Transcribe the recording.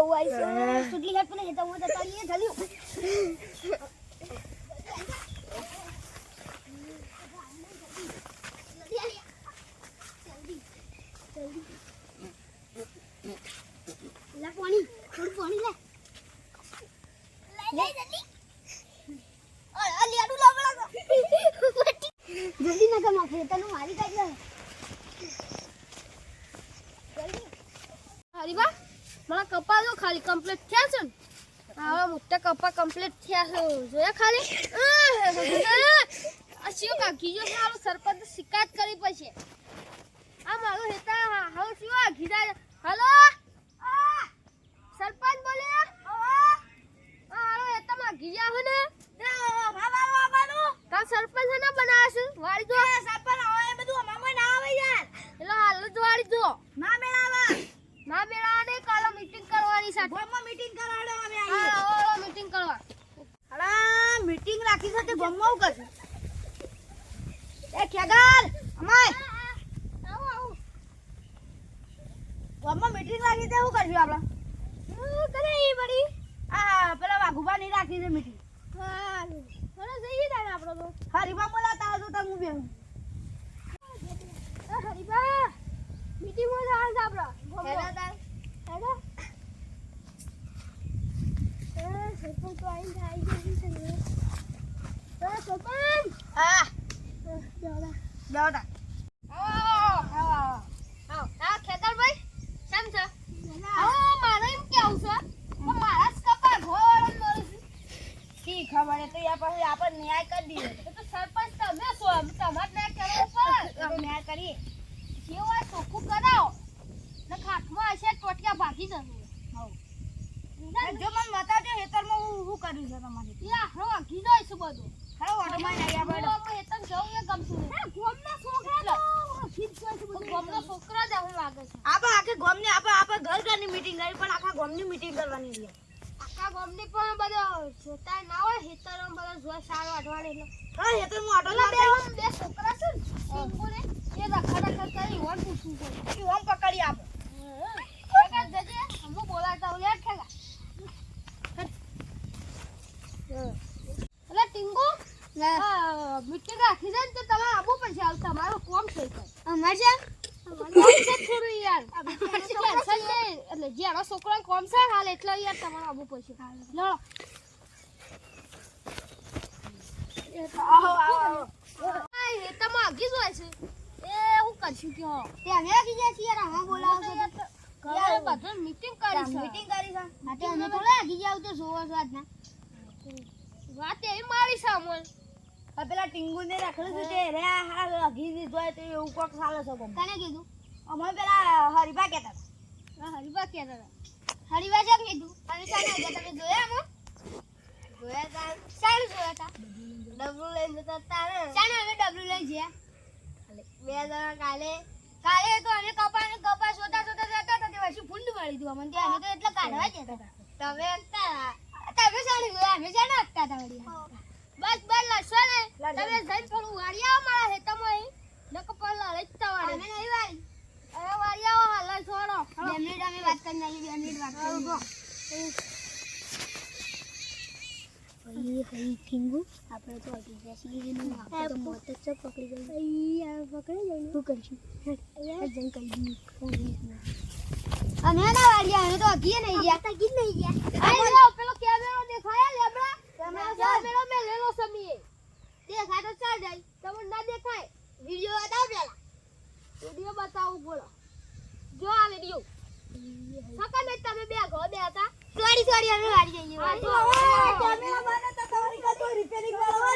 આવું આવીશ સુટલી હેડ પણ હેતા હું જતા રહીએ જલ્દી લા પાણી થોડું પાણી લે જલ્દી અલી આડું લાવડા જલ્દી ના કમા ખેતરનું મારી કાઢ હરીબા મને કપા જો ખાલી કમ્પ્લીટ થયા છે ને આવા મોટા કપા કમ્પ્લીટ થયા છે જોયા ખાલી આ શિવ કાકી જો મારો સરપંચ શિકાયત કરી પછી આ મારો હેતા હાઉ શિવ ઘીડા હાલો સરપંચ બોલે હાલો હેતા માં ઘીયા હો ને તા સરપંચ ને બનાવશે વાળી જો સરપંચ આવે બધું અમામાં ના આવે યાર એટલે હાલ જ વાળી જો ના મેળાવા ના મેળાને કાલે મીટિંગ કરવાની છે ગામમાં મીટિંગ કરાડો અમે આવીએ હા મીટિંગ કરવા અલા મીટિંગ રાખી છે તે ગામમાં હું કરશું એ ખેગાલ અમાય આવો ગામમાં મીટિંગ રાખી તે હું કરશું આપણે કરે ઈ બડી આ પેલા વાઘુબા ની રાખી છે મીટિંગ હા મને જઈએ તાને આપણો તો હરીબા બોલાતા આવજો તો હું બેહું હરીબા મીટિંગ માં જવાનું છે આપણો હેડા તાર હેડા સરપંચ તો આવી ગઈ છે ને સરપંચ હા જાવડા આવો ખેતરભાઈ કેમ છે મારે એમ કેવું છે મારા જ કપા ઘોર કી ખબર તો યા પછી આપણે ન્યાય કરી દઈએ તો સરપંચ તમે છો તમાર ન્યાય કરવો પડે ન્યાય કરીએ કેવા ચોખ્ખું કરાવો ને ખાટમાં હશે ટોટિયા ભાગી જશે જો મને બતાવજો હેતરમાં હું કર્યું છે તમારે યા હવે ભાગી જાય છે બધું હવે ઓટોમાં આવી આપણે હેતર જવું એ ગમતું નહીં ગોમના છોકરા ખીચ છે ગોમના છોકરા જ એવું લાગે છે આપણે આખે ગોમને આપણે ઘર ઘરની મીટિંગ કરી પણ આખા ગોમની મીટિંગ કરવાની છે આખા ગોમની પણ બધા જોતા ના હોય હેતરમાં બધા જોવા સારો અઠવાડે એટલે હા હેતરમાં અઠવાડે બે છોકરા છે ને સિંગોને એ રખડા કરી ઓન પૂછું છે એ ઓમ પકડી આપો કાકા જજે હું બોલાતા હું યાર ખેલા એટલે ટિંગુ મીટિંગ રાખી છે ને તો તમે આબુ પછી આવ તમારો કોમ છે અમાર છે થોડું યાર એટલે જે આનો છોકરો કોમ છે હાલ એટલે યાર તમારો આબુ પછી લો આવો એ તમે આગી જોય છે એ હું કરશું કે તે અમે આગી જાય છે યાર આમાં બોલાવો છો યાર બધું મીટિંગ કરી છે માટે અમે થોડા આગી જાવ તો જોવો છો આજના વાત એ મારી સામોલ પેલા ટિંગુ ને રાખેલું છે તે રે હાલ આગી જોય તો એવું કોક ચાલે છે કોમ કને કીધું અમે પેલા હરીબા કહેતા હતા હરીબા જેમ કીધું અને સાને તમે જોયા આમાં જોયા તા સાને જોયા તા ડબલું લઈને જતા તારે સાને અમે ડબલું લઈ ગયા બે જણા કાલે તો અમે કપા સોતા જતા હતા તે પછી ફૂંડ મારી દીધું અમને ત્યાં અમે તો એટલે કાઢવા જતા હતા તમે સાને જોયા અમે સાને આપતા હતા વળી બસ લડશો ને તમે જઈને થોડું વાળી આવો મારા હેતામાં નક પર લડતા વાળી અમે નહીં વાળી અરે વાળી આવો હાલ છોડો 2 મિનિટ અમે વાત કરી નાખી 2 મિનિટ વાત કરી હઈ ઠીંગુ આપણે તો અગી જશે ને આપણે તો મોત જ પકડી ગઈ આ પકડી ગઈ શું કરશું જન કરી દી અમે ના વાળી અમે તો અગી નહીં ગયા અરે પેલો કેમેરો દેખાયા લેબડા કેમેરો મે લેલો સમીએ દેખાય તો ચાલ જાય તમને ના દેખાય વિડિયો બતાવ પેલા વિડિયો બતાવું બોલો જો આ વિડિયો સકા ને તમે બે ઘો બે હતા સોરી અમે વાળી જઈએ